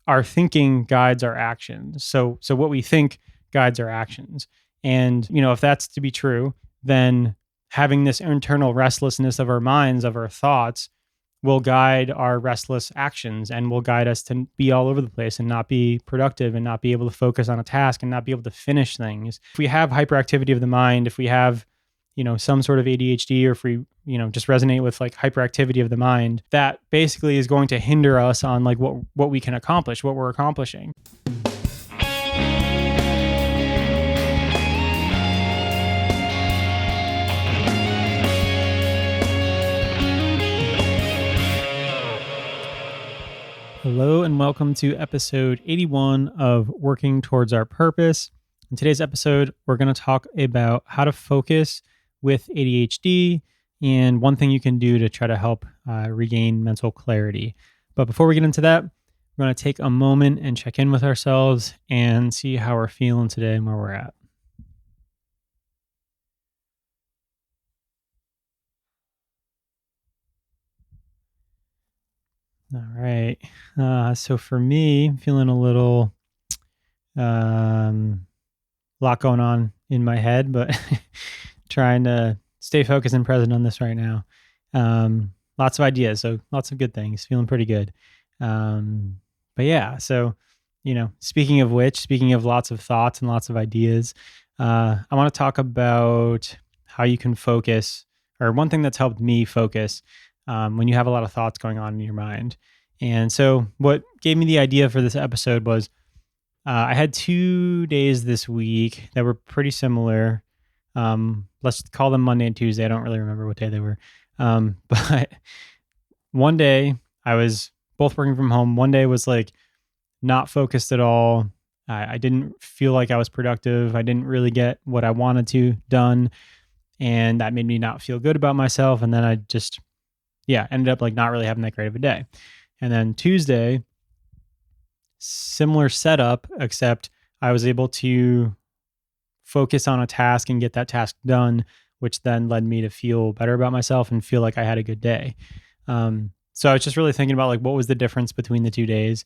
our thinking guides our actions. So what we think guides our actions. And, if that's to be true, then having this internal restlessness of our minds, of our thoughts, will guide our restless actions and will guide us to be all over the place and not be productive and not be able to focus on a task and not be able to finish things. If we have hyperactivity of the mind, if we have, some sort of ADHD, or if we, just resonate with like hyperactivity of the mind, that basically is going to hinder us on like what we can accomplish, what we're accomplishing. Hello and welcome to episode 81 of Working Towards Our Purpose. In today's episode, we're going to talk about how to focus with ADHD and one thing you can do to try to help regain mental clarity. But before we get into that, we're going to take a moment and check in with ourselves and see how we're feeling today and where we're at. All right. So for me, I'm feeling a little lot going on in my head, but trying to stay focused and present on this right now. Lots of ideas, so lots of good things. Feeling pretty good. But yeah, so speaking of lots of thoughts and lots of ideas, I want to talk about how you can focus, or one thing that's helped me focus when you have a lot of thoughts going on in your mind. And so what gave me the idea for this episode was I had 2 days this week that were pretty similar. Let's call them Monday and Tuesday. I don't really remember what day they were. But one day I was both working from home. One day was like not focused at all. I didn't feel like I was productive. I didn't really get what I wanted to done. And that made me not feel good about myself. And then I just, ended up like not really having that great of a day. And then Tuesday, similar setup, except I was able to focus on a task and get that task done, which then led me to feel better about myself and feel like I had a good day. So I was just really thinking about like what was the difference between the 2 days.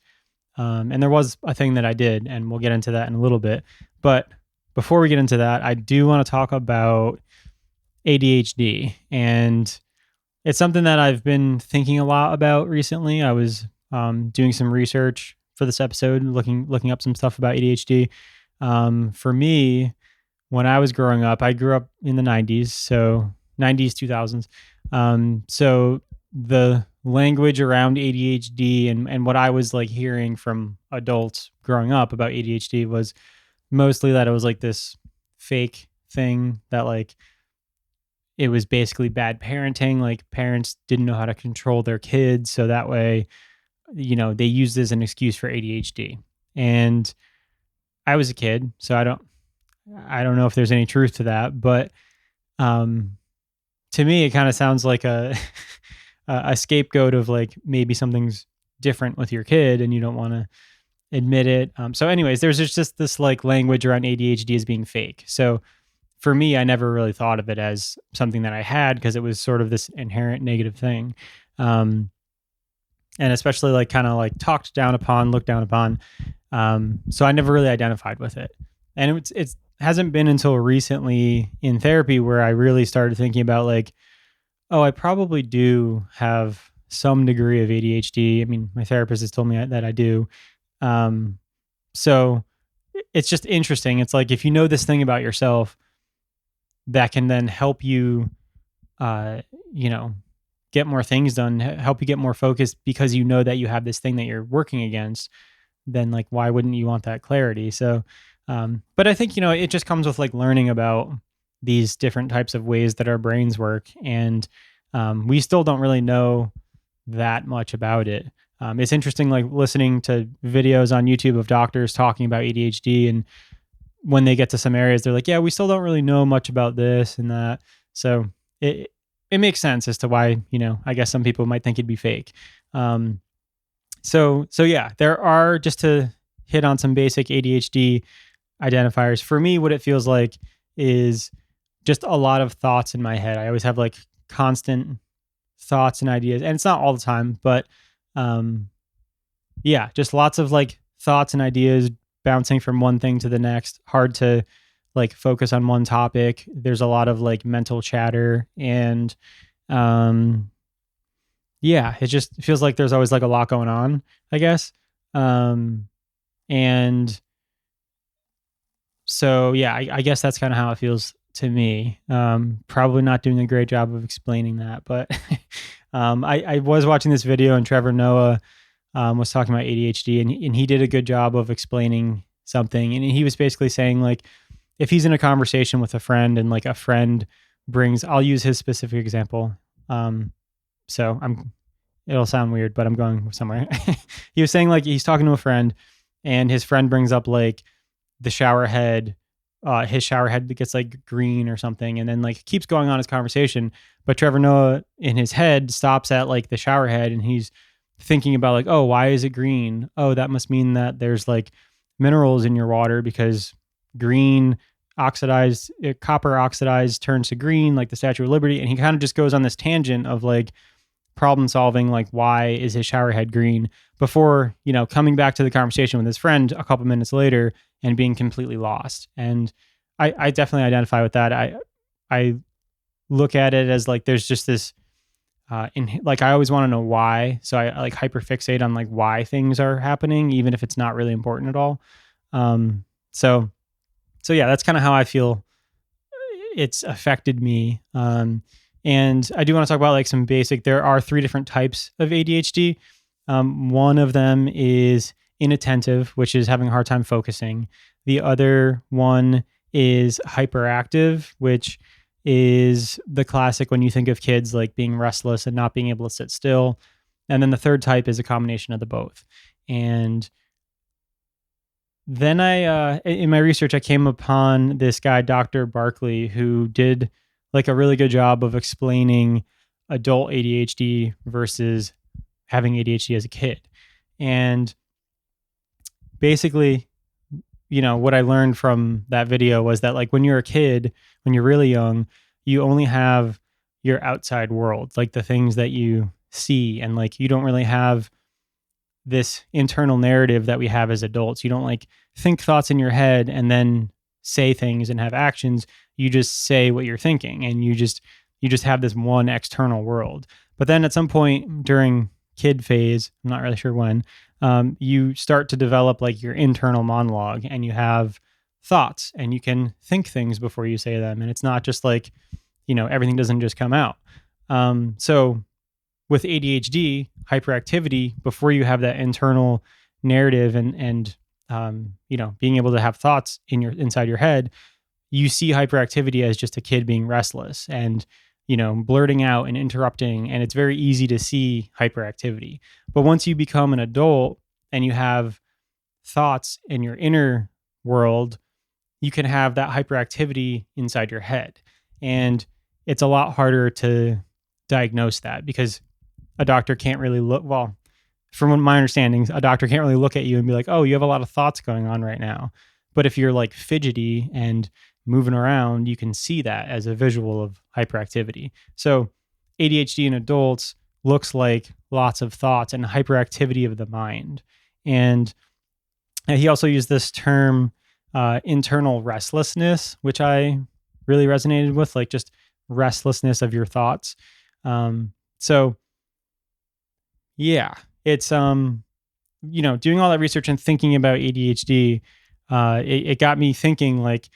And there was a thing that I did, and we'll get into that in a little bit. But before we get into that, I do want to talk about ADHD. And it's something that I've been thinking a lot about recently. I was doing some research for this episode, looking up some stuff about ADHD. For me, when I was growing up, I grew up in the 90s, so 90s, 2000s. So the language around ADHD and what I was like hearing from adults growing up about ADHD was mostly that it was like this fake thing, that like it was basically bad parenting. Like parents didn't know how to control their kids, so that way, they used it as an excuse for ADHD. And I was a kid, so I don't know if there's any truth to that, but to me, it kind of sounds like a scapegoat of like maybe something's different with your kid and you don't want to admit it. So anyways, there's just this like language around ADHD as being fake. So for me, I never really thought of it as something that I had because it was sort of this inherent negative thing. And especially like kind of like talked down upon, looked down upon. So I never really identified with it. And it hasn't been until recently in therapy where I really started thinking about like, oh, I probably do have some degree of ADHD. I mean, my therapist has told me that I do. So it's just interesting. It's like, if you know this thing about yourself, that can then help you, get more things done, help you get more focused because you know that you have this thing that you're working against, then like, why wouldn't you want that clarity? So, but I think, it just comes with like learning about these different types of ways that our brains work. And we still don't really know that much about it. It's interesting, like listening to videos on YouTube of doctors talking about ADHD, and when they get to some areas, they're like, yeah, we still don't really know much about this and that. So it makes sense as to why, I guess some people might think it'd be fake. So yeah, there are, just to hit on some basic ADHD identifiers. For me, what it feels like is just a lot of thoughts in my head. I always have like constant thoughts and ideas, and it's not all the time, but yeah, just lots of like thoughts and ideas bouncing from one thing to the next. Hard to like focus on one topic. There's a lot of like mental chatter and um yeah, it just feels like there's always like a lot going on, I guess. Um and so yeah, I guess that's kind of how it feels to me. Probably not doing a great job of explaining that, but I was watching this video and Trevor Noah was talking about ADHD, and he did a good job of explaining something. And he was basically saying like, if he's in a conversation with a friend and like a friend brings, I'll use his specific example. Um, so it'll sound weird, but I'm going somewhere. He was saying like he's talking to a friend, and his friend brings up like the shower head, his shower head gets like green or something, and then like keeps going on his conversation. But Trevor Noah in his head stops at like the shower head, and he's thinking about like, oh, why is it green? Oh, that must mean that there's like minerals in your water because green oxidized, copper oxidized turns to green, like the Statue of Liberty. And he kind of just goes on this tangent of like problem solving, like why is his shower head green, before, coming back to the conversation with his friend a couple minutes later and being completely lost. And I definitely identify with that. I look at it as like there's just this like I always want to know why, so I like hyperfixate on like why things are happening, even if it's not really important at all. Um, so so yeah, that's kind of how I feel it's affected me. And I do want to talk about like some basic. There are 3 different types of ADHD. One of them is inattentive, which is having a hard time focusing. The other one is hyperactive, which is the classic when you think of kids like being restless and not being able to sit still. And then the third type is a combination of the both. And then in my research, I came upon this guy, Dr. Barkley, who did like a really good job of explaining adult ADHD versus having ADHD as a kid. And basically, what I learned from that video was that like when you're a kid, when you're really young, you only have your outside world, like the things that you see, and like you don't really have this internal narrative that we have as adults. You don't like think thoughts in your head and then say things and have actions. You just say what you're thinking, and you just have this one external world. But then at some point during kid phase, I'm not really sure when, you start to develop like your internal monologue, and you have thoughts, and you can think things before you say them. And it's not just like, everything doesn't just come out. So with ADHD, hyperactivity, before you have that internal narrative and being able to have thoughts inside your head, you see hyperactivity as just a kid being restless and, blurting out and interrupting. And it's very easy to see hyperactivity. But once you become an adult and you have thoughts in your inner world, you can have that hyperactivity inside your head. And it's a lot harder to diagnose that because a doctor can't really look, well, from my understanding, a doctor can't really look at you and be like, oh, you have a lot of thoughts going on right now. But if you're like fidgety and moving around, you can see that as a visual of hyperactivity. So ADHD in adults looks like lots of thoughts and hyperactivity of the mind. And he also used this term, internal restlessness, which I really resonated with, like just restlessness of your thoughts. So yeah, it's doing all that research and thinking about ADHD, it got me thinking like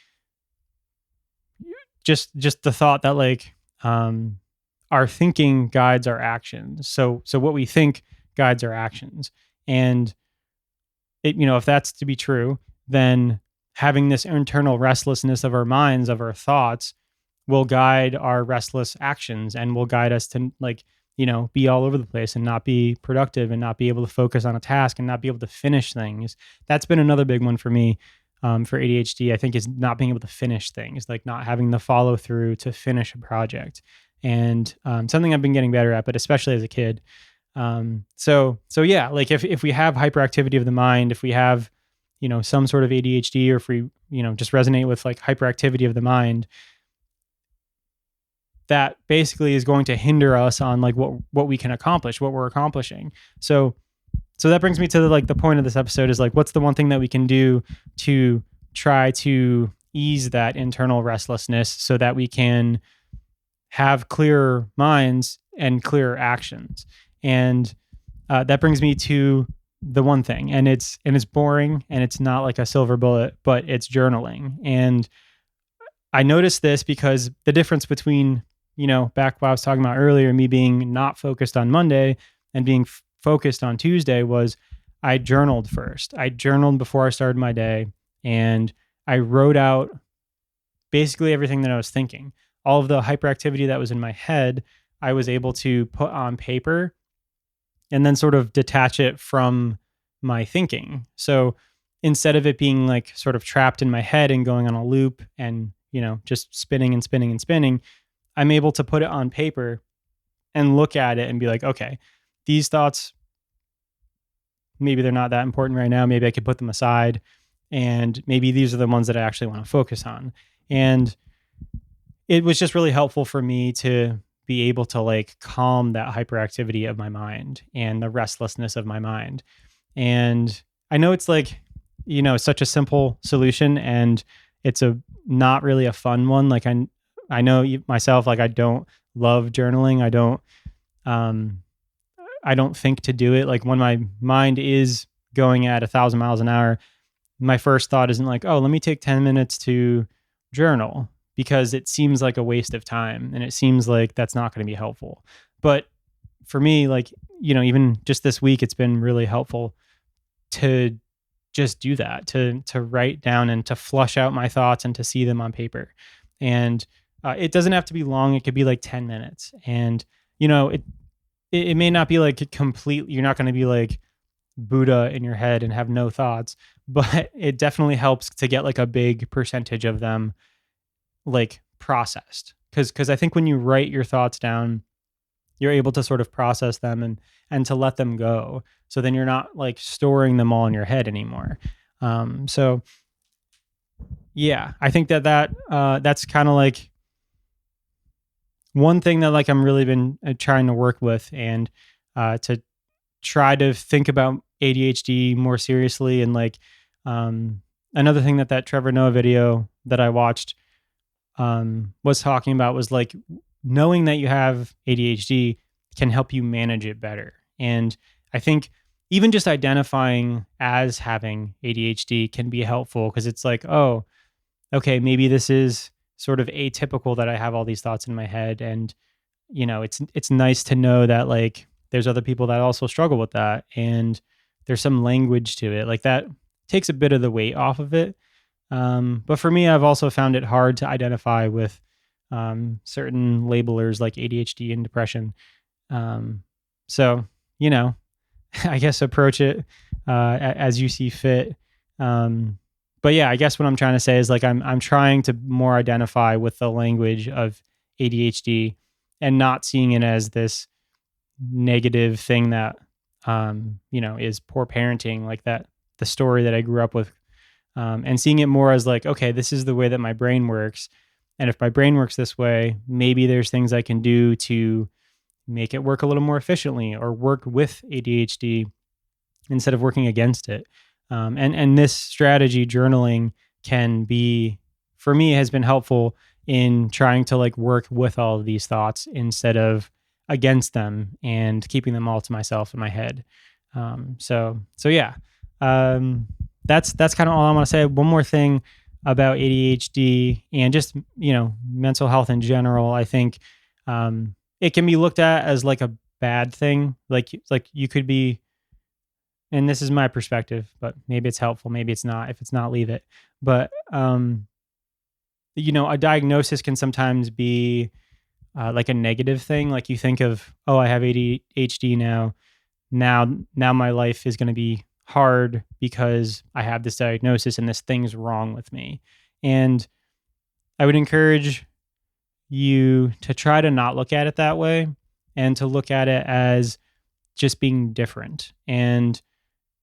just the thought that like our thinking guides our actions. So what we think guides our actions. And if that's to be true, then having this internal restlessness of our minds, of our thoughts, will guide our restless actions and will guide us to like, be all over the place and not be productive and not be able to focus on a task and not be able to finish things. That's been another big one for me, for ADHD, I think, is not being able to finish things, like not having the follow through to finish a project. And something I've been getting better at, but especially as a kid. So yeah, like if we have hyperactivity of the mind, if we have, some sort of ADHD, or if we, just resonate with like hyperactivity of the mind, that basically is going to hinder us on like what we can accomplish, what we're accomplishing. So So that brings me to the point of this episode is like, what's the one thing that we can do to try to ease that internal restlessness so that we can have clearer minds and clearer actions? And that brings me to the one thing, and it's boring, and it's not like a silver bullet, but it's journaling. And I noticed this because the difference between, back what I was talking about earlier, me being not focused on Monday and being focused on Tuesday, was I journaled first. I journaled before I started my day, and I wrote out basically everything that I was thinking. All of the hyperactivity that was in my head, I was able to put on paper and then sort of detach it from my thinking. So instead of it being like sort of trapped in my head and going on a loop and, just spinning and spinning and spinning, I'm able to put it on paper and look at it and be like, okay, these thoughts, maybe they're not that important right now. Maybe I could put them aside. And maybe these are the ones that I actually want to focus on. And it was just really helpful for me to be able to like calm that hyperactivity of my mind and the restlessness of my mind. And I know it's like, such a simple solution, and it's not really a fun one. Like I know myself, like I don't love journaling. I don't think to do it. Like when my mind is going at 1,000 miles an hour, my first thought isn't like, oh, let me take 10 minutes to journal, because it seems like a waste of time and it seems like that's not going to be helpful. But for me, like, even just this week, it's been really helpful to just do that, to write down and to flush out my thoughts and to see them on paper. And it doesn't have to be long. It could be like 10 minutes. And, it may not be like complete, you're not going to be like Buddha in your head and have no thoughts, but it definitely helps to get like a big percentage of them like processed. Cause I think when you write your thoughts down, you're able to sort of process them and to let them go. So then you're not like storing them all in your head anymore. So yeah, I think that's kind of like one thing that like I'm really been trying to work with, and to try to think about ADHD more seriously. And like another thing that Trevor Noah video that I watched was talking about was like knowing that you have ADHD can help you manage it better. And I think even just identifying as having ADHD can be helpful, because it's like, oh, okay, maybe this is sort of atypical that I have all these thoughts in my head. And, it's nice to know that like there's other people that also struggle with that. And there's some language to it. Like that takes a bit of the weight off of it. But for me, I've also found it hard to identify with certain labelers like ADHD and depression. So, I guess approach it as you see fit. But yeah, I guess what I'm trying to say is like I'm trying to more identify with the language of ADHD and not seeing it as this negative thing that is poor parenting, like that the story that I grew up with, and seeing it more as like, okay, this is the way that my brain works, and if my brain works this way, maybe there's things I can do to make it work a little more efficiently or work with ADHD instead of working against it. And this strategy, journaling, can be, for me, has been helpful in trying to like work with all of these thoughts instead of against them and keeping them all to myself in my head. So yeah, that's kind of all I want to say. One more thing about ADHD and just, mental health in general. I think, it can be looked at as like a bad thing. Like you could be, and this is my perspective, but maybe it's helpful, maybe it's not. If it's not, leave it. But, a diagnosis can sometimes be like a negative thing. Like you think of, oh, I have ADHD now. Now my life is going to be hard because I have this diagnosis and this thing's wrong with me. And I would encourage you to try to not look at it that way, and to look at it as just being different. And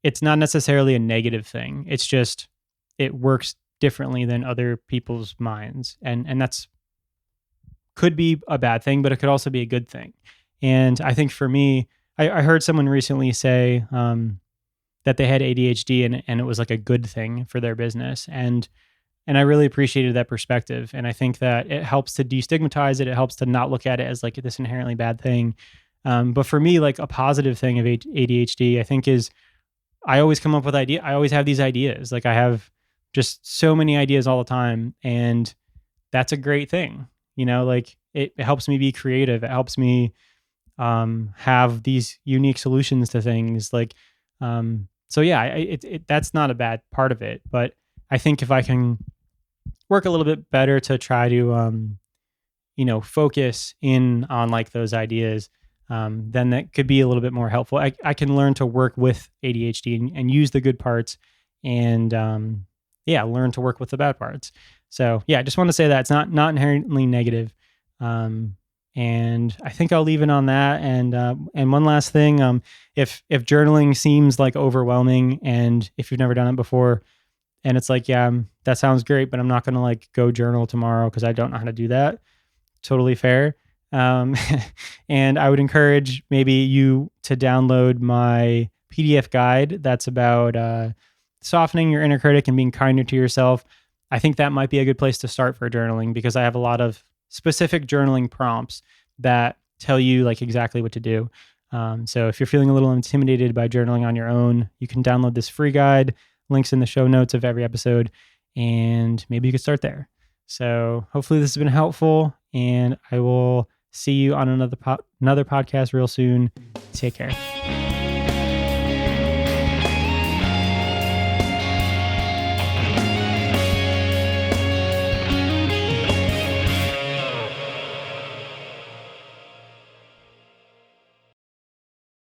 it's not necessarily a negative thing. It's just, it works differently than other people's minds. And that's could be a bad thing, but it could also be a good thing. And I think for me, I heard someone recently say, that they had ADHD and it was like a good thing for their business. And I really appreciated that perspective. And I think that it helps to destigmatize it. It helps to not look at it as like this inherently bad thing. But for me, like a positive thing of ADHD, I think is I always come up with ideas. I always have these ideas. Like I have just so many ideas all the time. And that's a great thing. Like it helps me be creative. It helps me have these unique solutions to things. Like, so yeah, that's not a bad part of it. But I think if I can work a little bit better to try to, focus in on like those ideas, then that could be a little bit more helpful. I can learn to work with ADHD and use the good parts and, learn to work with the bad parts. So yeah, I just want to say that it's not inherently negative. And I think I'll leave it on that. And one last thing, if journaling seems like overwhelming and if you've never done it before, and it's like, yeah, that sounds great, but I'm not going to like go journal tomorrow because I don't know how to do that. Totally fair. And I would encourage maybe you to download my PDF guide that's about softening your inner critic and being kinder to yourself. I think that might be a good place to start for journaling because I have a lot of specific journaling prompts that tell you like exactly what to do. So if you're feeling a little intimidated by journaling on your own, you can download this free guide. Links in the show notes of every episode, and maybe you could start there. So hopefully this has been helpful, and I will see you on another podcast real soon. Take care.